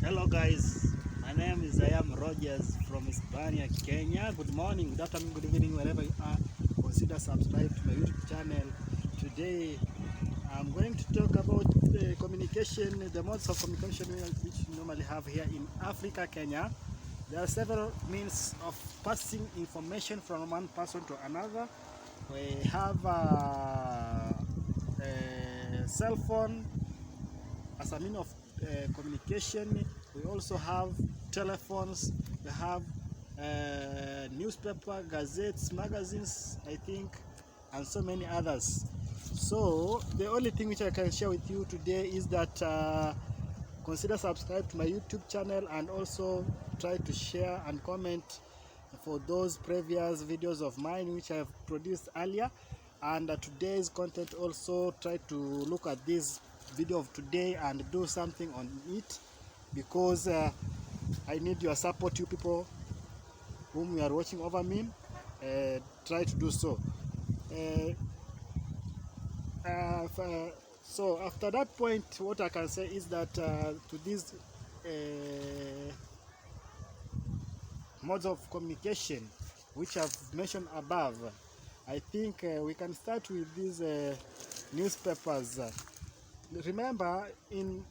Hello guys, my name is Ayam Rogers from Hispania, Kenya. Good morning, good afternoon, good evening, wherever you are. Consider subscribe to my YouTube channel. Today I'm going to talk about the communication, the modes of communication which we normally have here in Africa, Kenya. There are several means of passing information from one person to another. We have a cell phone as a means of communication. We also have telephones, we have newspaper, gazettes, magazines, I think, and so many others. So the only thing which I can share with you today is that consider subscribe to my YouTube channel, and also try to share and comment for those previous videos of mine which I have produced earlier. And today's content, also try to look at this video of today and do something on it, because I need your support, you people whom you are watching over me. Try to do so. Uh, so after that point, what I can say is that to these modes of communication which I've mentioned above, I think we can start with these newspapers. Remember, in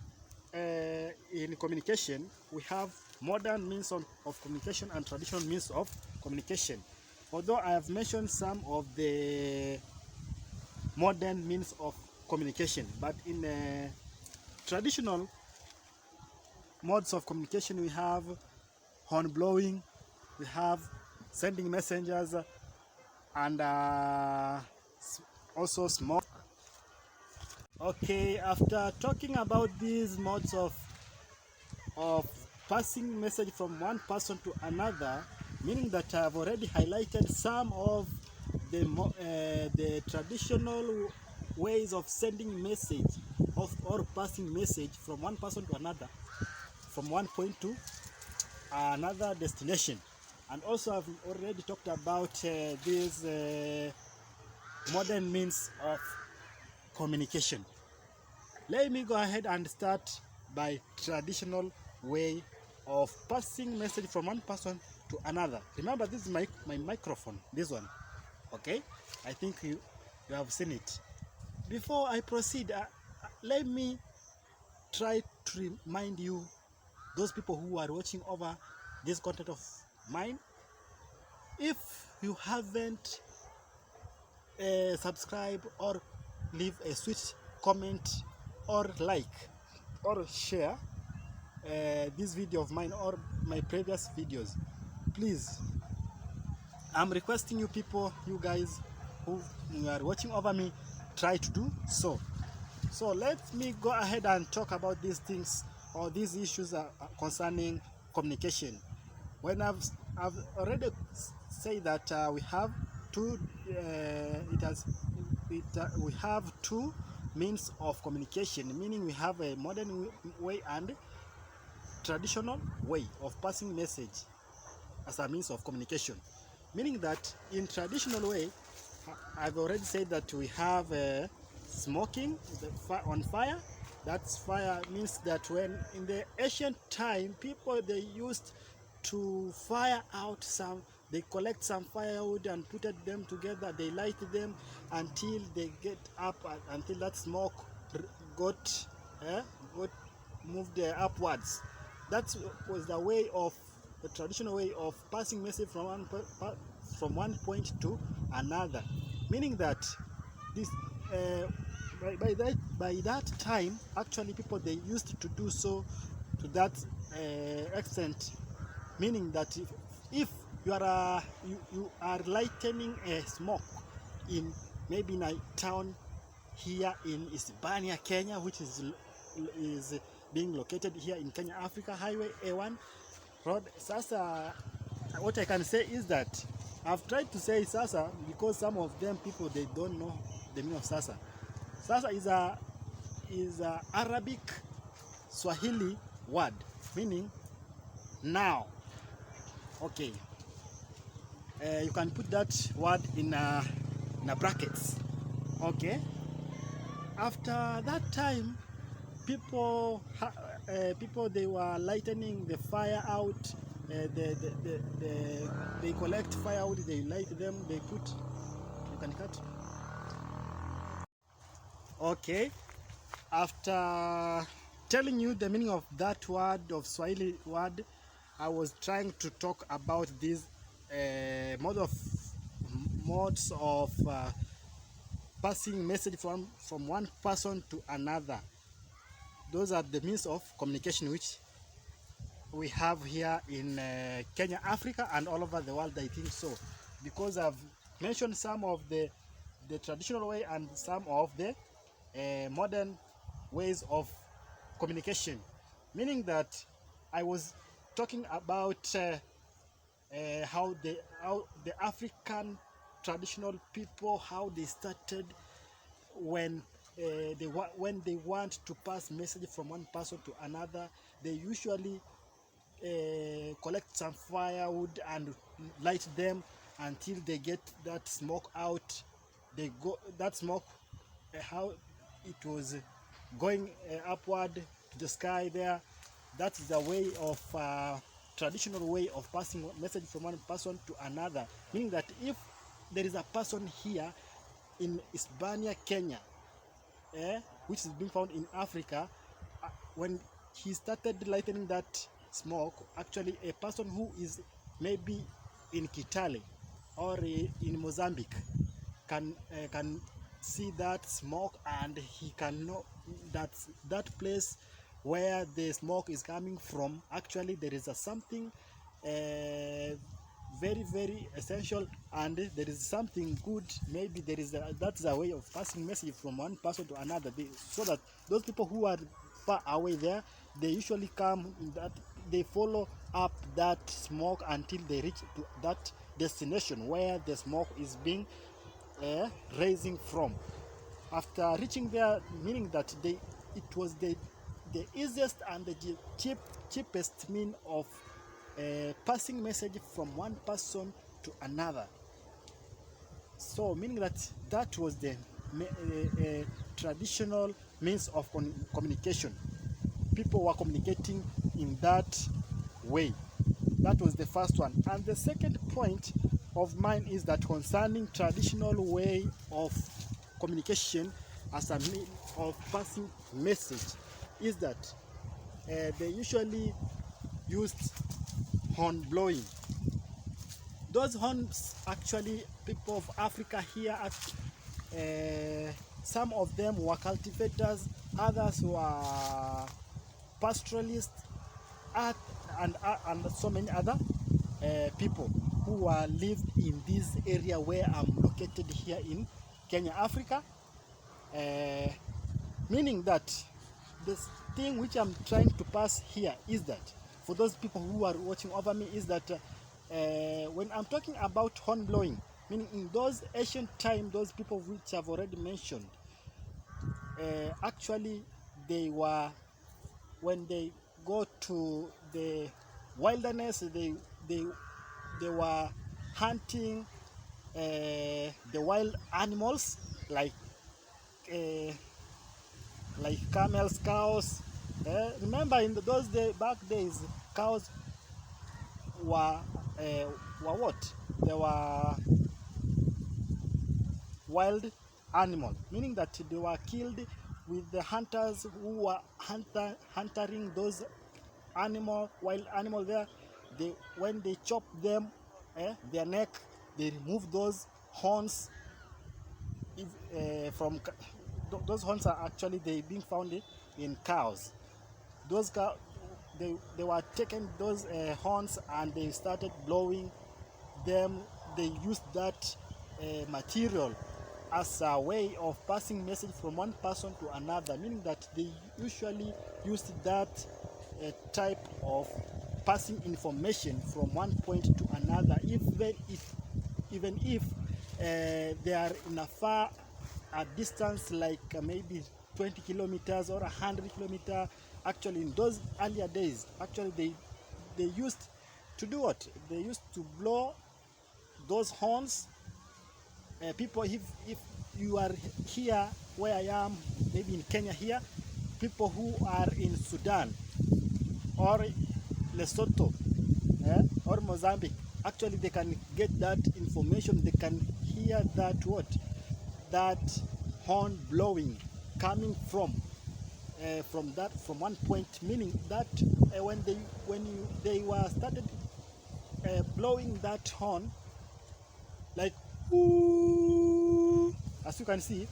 communication, we have modern means of communication and traditional means of communication. Although I have mentioned some of the modern means of communication, but in traditional modes of communication, we have horn blowing, we have sending messengers, and also smoke. Okay, after talking about these modes of passing message from one person to another, meaning that I have already highlighted some of the traditional ways of sending message or passing message from one person to another, from one point to another destination. And also I've already talked about these modern means of communication. Let me go ahead and start by traditional way of passing message from one person to another. Remember, this is my microphone, this one. Okay, I think you have seen it. Before I proceed, let me try to remind you, those people who are watching over this content of mine, if you haven't subscribe or leave a sweet comment or like or share this video of mine or my previous videos, please, I'm requesting you people, you guys who are watching over me, try to do so. So let me go ahead and talk about these things or these issues concerning communication. When I've already said that we have two we have two means of communication, meaning we have a modern way and traditional way of passing message as a means of communication. Meaning that in traditional way, I've already said that we have smoking on fire. That's fire means that when in the ancient time, people they used to fire out some, they collect some firewood and put them together, they light them until they get up, until that smoke got, got moved upwards. That was the traditional way of passing message from one point to another. Meaning that this by that time, actually people they used to do so to that extent. Meaning that if you are you are lightening a smoke in maybe in a town here in Hispania, Kenya, which is being located here in Kenya, Africa, Highway A1 road. Sasa, what I can say is that I've tried to say sasa because some of them people they don't know the meaning of sasa. Sasa is a Arabic Swahili word meaning now. Okay, you can put that word in a brackets. Okay, after that time, people people, they were lightening the fire out. They collect firewood, they light them, they put. You can cut. Okay. After telling you the meaning of that word, of Swahili word, I was trying to talk about this modes of passing message from one person to another. Those are the means of communication which we have here in Kenya, Africa, and all over the world, I think so. Because I've mentioned some of the traditional way and some of the modern ways of communication. Meaning that I was talking about how the African traditional people, how they started when they want to pass message from one person to another. They usually collect some firewood and light them until they get that smoke out. They go that smoke, how it was going upward to the sky there. That's the way of traditional way of passing message from one person to another. Meaning that if there is a person here in Hispania, Kenya, which is being found in Africa, when he started lightening that smoke, actually a person who is maybe in Kitale or in Mozambique can see that smoke, and he can know that that place where the smoke is coming from, actually there is something very, very essential, and there is something good. Maybe there is that's a way of passing message from one person to another, so that those people who are far away there, they usually come that they follow up that smoke until they reach to that destination where the smoke is being rising from. After reaching there, meaning that it was the easiest and the cheapest mean of passing message from one person to another. So meaning that was the traditional means of communication. People were communicating in that way. That was the first one. And the second point of mine is that concerning traditional way of communication as a means of passing message is that they usually used horn blowing. Those horns, actually, people of Africa here, some of them were cultivators, others were pastoralists, and so many other people who lived in this area where I'm located here in Kenya, Africa. Meaning that this thing which I'm trying to pass here is that, for those people who are watching over me, is that when I'm talking about horn blowing, meaning in those ancient times, those people which I've already mentioned, actually they were, when they go to the wilderness, they were hunting the wild animals like camels, cows. Remember, in those back days, cows were what? They were wild animal, meaning that they were killed with the hunters who were hunting those wild animal there. When they chop them, their neck, they remove those horns from. Those horns are actually being found in cows. Those cows, they were taking those horns and they started blowing them. They used that material as a way of passing message from one person to another, meaning that they usually used that type of passing information from one point to another, even if they are in a far distance, like maybe 20 kilometers or 100 kilometers. Actually, in those earlier days, actually they used to do what? They used to blow those horns. People, if you are here where I am, maybe in Kenya here, people who are in Sudan, or Lesotho, or Mozambique, actually they can get that information. They can hear that what, that horn blowing coming from from one point, meaning that they were started blowing that horn, like ooh, as you can see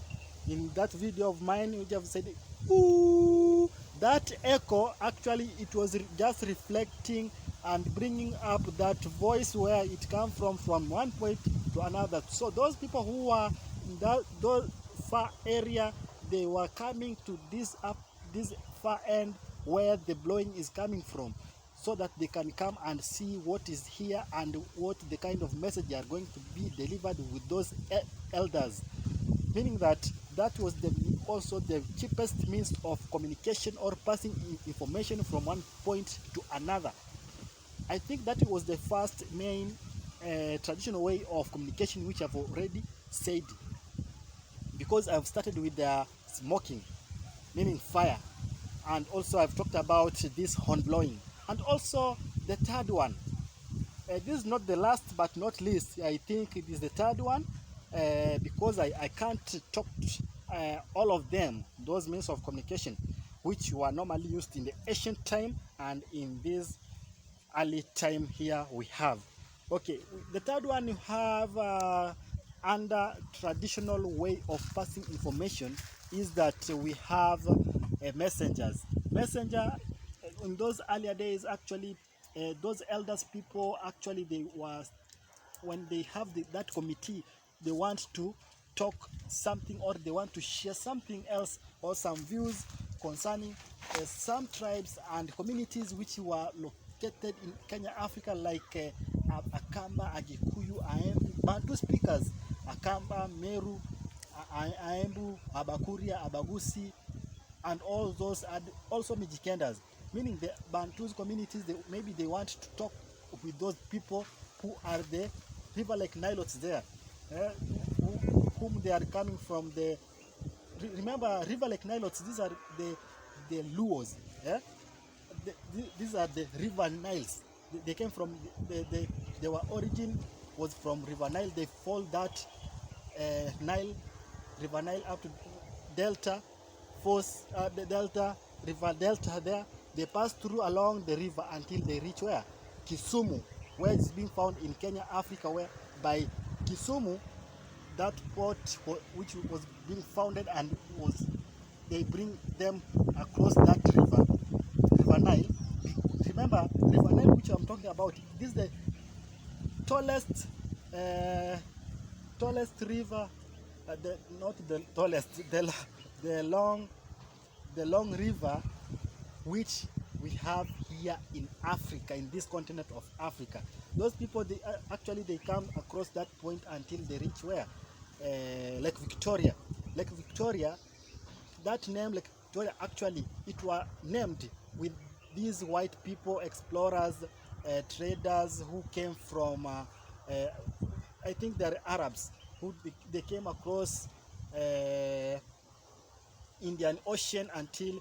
in that video of mine which I've said ooh, that echo, actually it was just reflecting and bringing up that voice where it come from one point to another. So those people who were in those far area, they were coming to this far end where the blowing is coming from, so that they can come and see what is here and what the kind of message they are going to be delivered with those elders, meaning that that was also the cheapest means of communication or passing information from one point to another. I think that was the first main traditional way of communication, which I've already said, because I've started with the smoking, meaning fire, and also I've talked about this horn blowing, and also the third one. This is not the last but not least. I think it is the third one, because I can't talk all of them, those means of communication which were normally used in the ancient time and in this early time here we have. Okay, the third one you have under traditional way of passing information is that we have messengers. Messenger in those earlier days, actually, those elders people, actually they were, when they have that committee, they want to talk something or they want to share something else or some views concerning some tribes and communities which were located in Kenya, Africa, like Akamba, Agikuyu, Aembu, Bantu speakers, Akamba, Meru, Aembu, Abakuria, Abagusi, and all those, and also Mijikendas, meaning the Bantus communities, maybe they want to talk with those people who are the river like Nilots there, whom they are coming from the, remember river like Nilots, these are the Luos, these are the river Niles. They came from their origin was from river Nile. They fall that river Nile up to Delta force, the Delta river Delta there. They pass through along the river until they reach where? Kisumu, where it's being found in Kenya, Africa, where by Kisumu, that port which was being founded, and they bring them across that river Nile. Remember, river Nile, which I'm talking about, this is the tallest river, not the tallest, the long river which we have here in Africa, in this continent of Africa. Those people, they actually they come across that point until they reach where? Lake Victoria. Lake Victoria, that name Lake Victoria, actually it was named with these white people, explorers, traders who came from I think they're Arabs, who they came across Indian Ocean until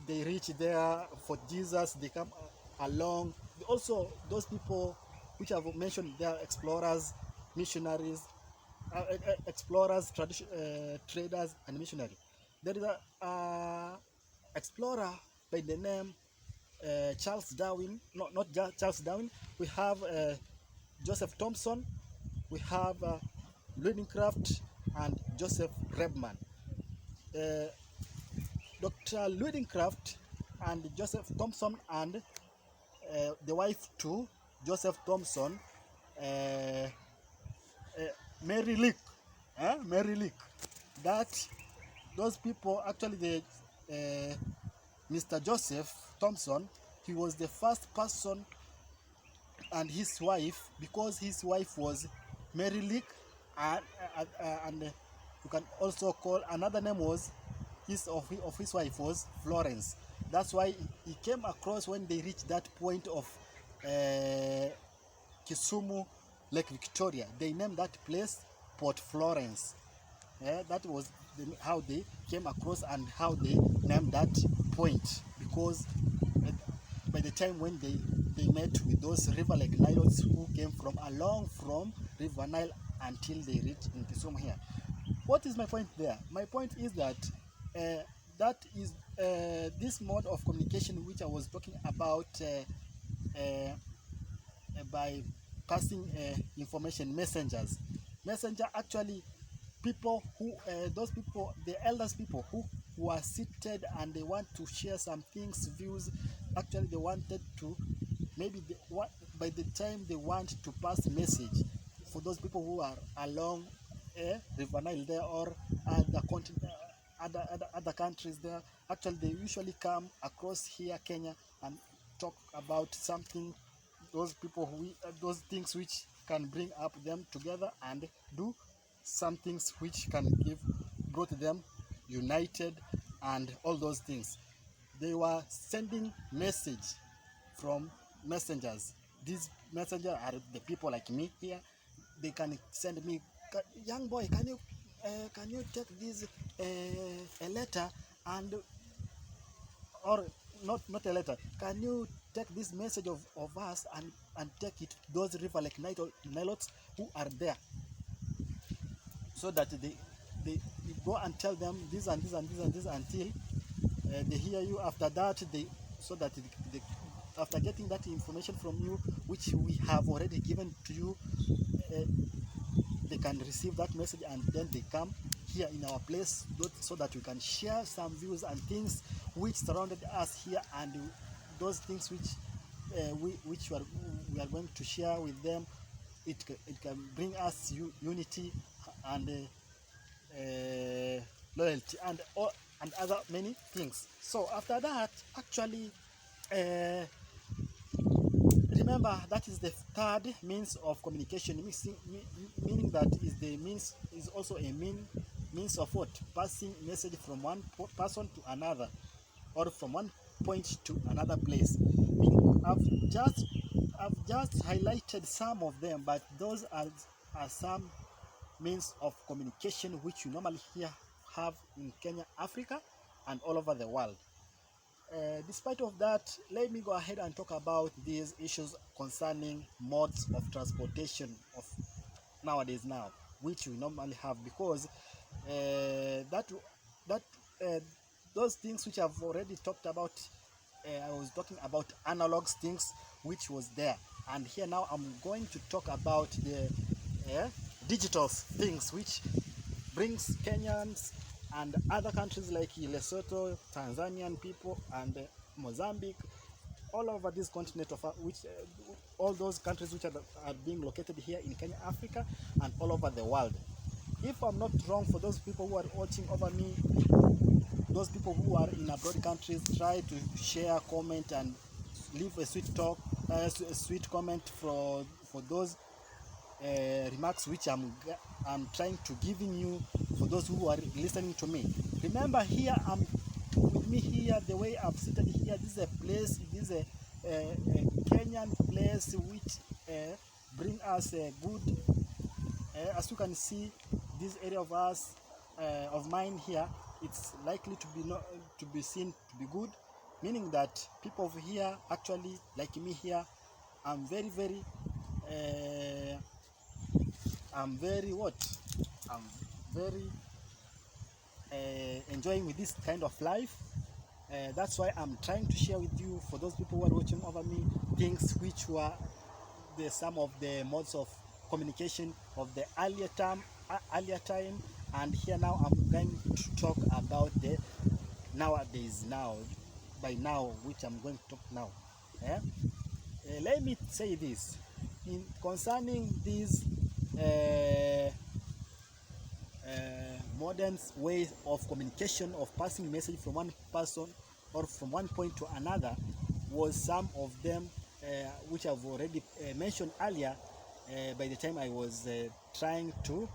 they reach there for Jesus. They come along. Also, those people which I've mentioned, they are explorers, missionaries, explorers, traders, and missionaries. There is a explorer by the name Charles Darwin. Not Charles Darwin. We have Joseph Thomson. We have Ludingcraft and Joseph Rebman. Dr. Ludingcraft and Joseph Thomson and the wife to Joseph Thomson, Mary Leake, Mary Leake. That those people, actually, the Mr. Joseph Thomson, he was the first person, and his wife, because his wife was Mary Leake, and you can also call another name was of his wife was Florence. That's why he came across when they reached that point of Kisumu, Lake Victoria. They named that place Port Florence. That was how they came across and how they named that point, because by the time when they met with those river like Nilotes who came from along from River Nile until they reached in Kisumu here. What is my point there? My point is that that is this mode of communication which I was talking about by passing information, messenger actually people who those people, the elders people who are seated and they want to share some things, views. Actually they wanted to, maybe they, what, by the time they want to pass message for those people who are along River Nile there, or other continent, other countries there. Actually they usually come across here Kenya and talk about something, those people who those things which can bring up them together and do some things which can give brought them united and all those things. They were sending message from messengers. These messengers are the people like me here. They can send me, young boy, can you take this a letter, and or not a letter, can you take this message of us and take it to those river like Nilotes who are there, so that they you go and tell them this and this and this and this until they hear you. After that they, so that they, after getting that information from you which we have already given to you, uh, they can receive that message and then they come here in our place so that we can share some views and things which surrounded us here, and those things which we are going to share with them. It can bring us unity and loyalty and other many things. So after that, actually, remember that is the third means of communication, meaning that is the means, is also a means of what? Passing message from one person to another, or from one point to another place. Meaning I've just highlighted some of them, but those are some means of communication which you normally have in Kenya, Africa, and all over the world. Despite of that, let me go ahead and talk about these issues concerning modes of transportation of nowadays now, which we normally have, because that those things which I've already talked about, I was talking about analog things which was there, and here now I'm going to talk about the digital things which brings Kenyans and other countries like Lesotho, Tanzanian people, and Mozambique, all over this continent of which all those countries which are being located here in Kenya, Africa, and all over the world. If I'm not wrong, for those people who are watching over me, those people who are in abroad countries, try to share, comment, and leave a sweet talk, a sweet comment for those remarks which I'm trying to giving you, for those who are listening to me. Remember, here I'm with me here, the way I've seated here, this is a place, this is a Kenyan place which bring us a good, as you can see, this area of us of mine here, it's likely to be seen to be good, meaning that people over here, actually like me here, I'm very I'm very what? I'm very enjoying with this kind of life. That's why I'm trying to share with you, for those people who are watching over me, things which were some of the modes of communication of the earlier time, and here now I'm going to talk about the nowadays, by now, which I'm going to talk now. Let me say this in concerning these modern ways of communication, of passing message from one person or from one point to another, was some of them which I've already mentioned earlier by the time I was trying to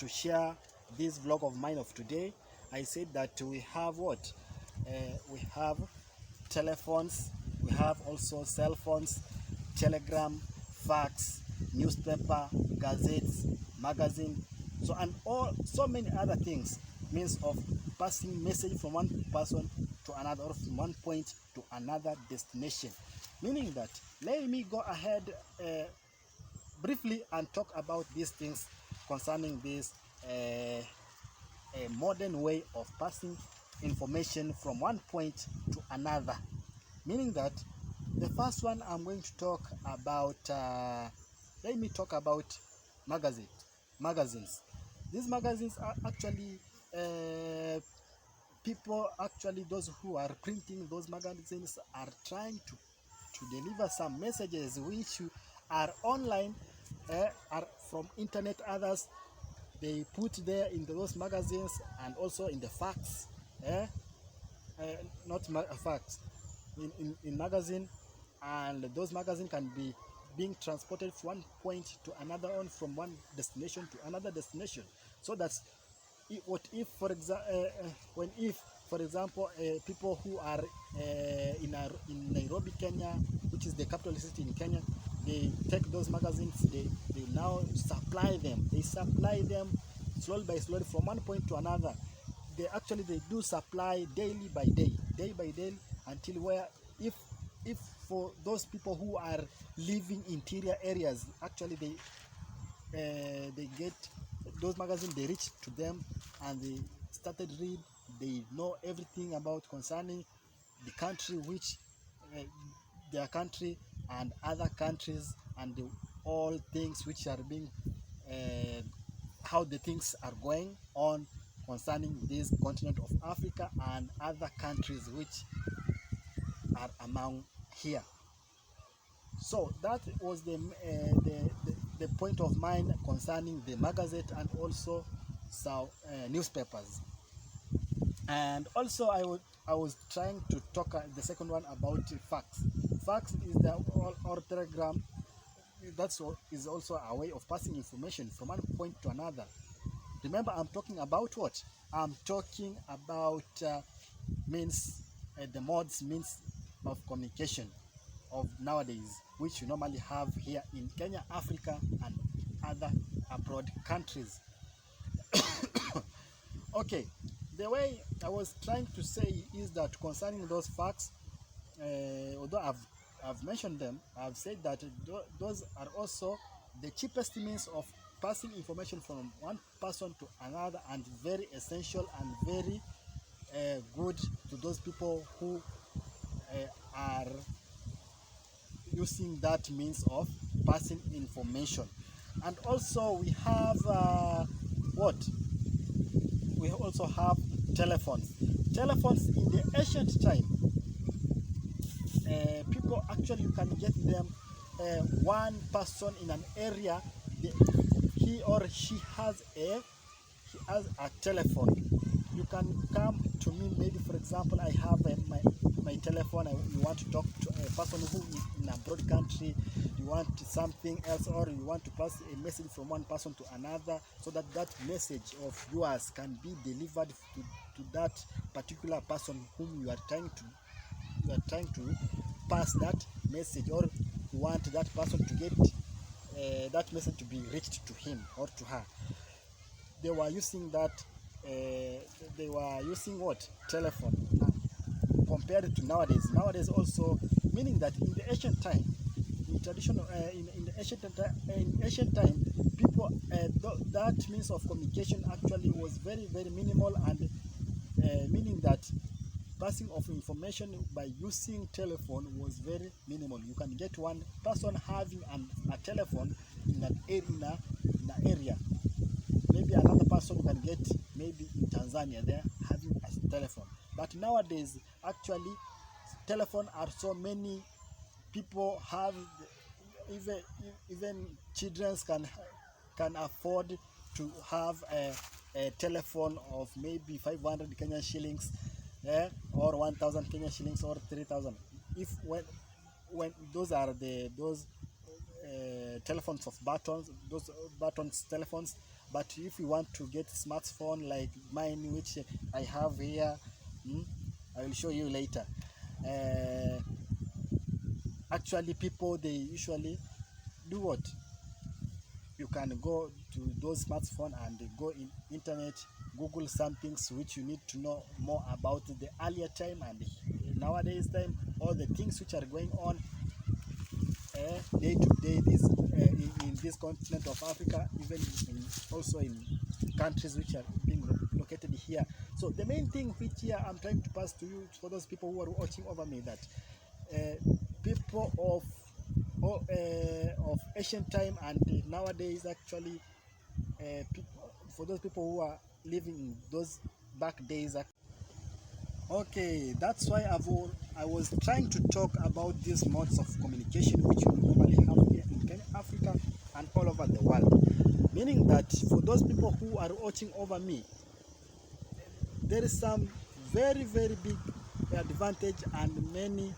share this vlog of mine of today. I said that we have what? We have telephones, we have also cell phones, telegram, fax, newspaper, gazettes, magazine, so and so many other things, means of passing message from one person to another, or from one point to another destination. Meaning that, let me go ahead briefly and talk about these things concerning this a modern way of passing information from one point to another. Meaning that the first one I'm going to talk about, let me talk about magazines. These magazines are actually people, actually those who are printing those magazines are trying to deliver some messages which are online, are from internet. Others they put there in those magazines, and also in the facts, eh? Not facts, in magazine, and those magazine can be being transported from one point to another, on from one destination to another destination. So that's what if, for example, when if for example people who are in Nairobi, Kenya, which is the capital city in Kenya, they take those magazines, they now supply them. They supply them slowly by slowly from one point to another. They do supply daily by day, until where, if for those people who are living interior areas, actually they get those magazines, they reach to them, and they started read. They know everything about concerning the country, which their country and other countries, and all things which are being how the things are going on concerning this continent of Africa and other countries which are among here. So that was the point of mine concerning the magazine, and also some newspapers. And also I was trying to talk the second one about fax. Fax is the or telegram. Is also a way of passing information from one point to another. Remember, I'm talking about what? I'm talking about means the modes means of communication of nowadays, which you normally have here in Kenya, Africa, and other abroad countries. Okay, the way I was trying to say is that concerning those facts, although I've mentioned them, I've said that those are also the cheapest means of passing information from one person to another, and very essential and very good to those people who are using that means of passing information. And also we have what? We also have telephones. Telephones in the ancient time, people actually, you can get them, one person in an area, he or she has a telephone. You can come to me, maybe for example, I have my telephone. You want to talk to a person who is in a broad country, you want something else, or you want to pass a message from one person to another, so that that message of yours can be delivered to that particular person whom you are trying to pass that message, or you want that person to get that message to be reached to him or to her. They were using that. They were using what? Telephone. Compared to nowadays. Nowadays also, meaning that in the ancient time, in traditional, in the ancient time, people that means of communication actually was very minimal, and meaning that passing of information by using telephone was very minimal. You can get one person having a telephone in an area. Maybe another person you can get maybe in Tanzania there having a telephone. But nowadays, actually, telephone are so many people have. Even children can afford to have a telephone of maybe 500 Kenyan shillings, or 1,000 Kenyan shillings, or 3,000. If when those are those telephones of buttons, those buttons telephones. But if you want to get smartphone like mine, which I have here, I will show you later. Actually, people, they usually do what? You can go to those smartphone and go in internet, Google some things which you need to know more about the earlier time and nowadays time, all the things which are going on day to day in this continent of Africa, even also in countries which are being located here. So the main thing which here I'm trying to pass to you, for those people who are watching over me, that people of ancient time and nowadays actually, for those people who are living in those back days. Okay, that's why I was trying to talk about these modes of communication which we normally have here in Kenya, Africa, and all over the world. Meaning that for those people who are watching over me, there is some very, very big advantage and many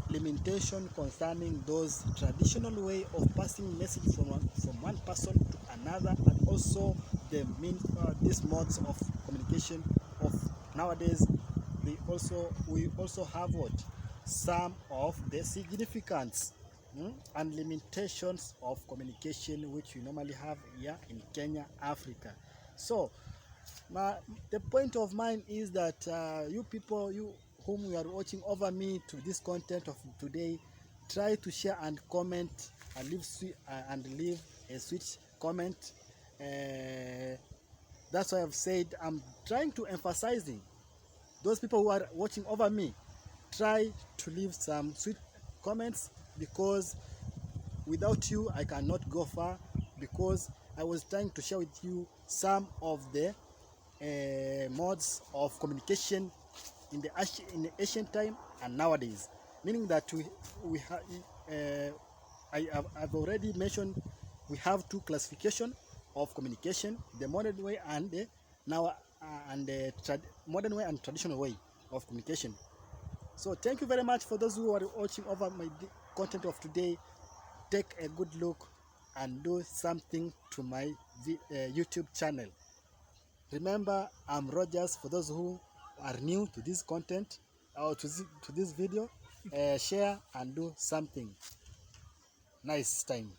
limitation concerning those traditional way of passing message from one person to another, and also the these modes of communication of nowadays. We also have what some of the significance and limitations of communication which we normally have here in Kenya, Africa. So the point of mine is that you people, you whom you are watching over me to this content of today, try to share and comment and leave a sweet comment. That's why I've said I'm trying to emphasizing those people who are watching over me, try to leave some sweet comments, because without you I cannot go far, because I was trying to share with you some of the modes of communication in the ancient time and nowadays. Meaning that I've already mentioned we have two classification of communication: the modern way and the modern way and traditional way of communication. So thank you very much for those who are watching over my content of today. Take a good look and do something to my YouTube channel. Remember, I'm Rogers. For those who are new to this content or to this video, share and do something nice time.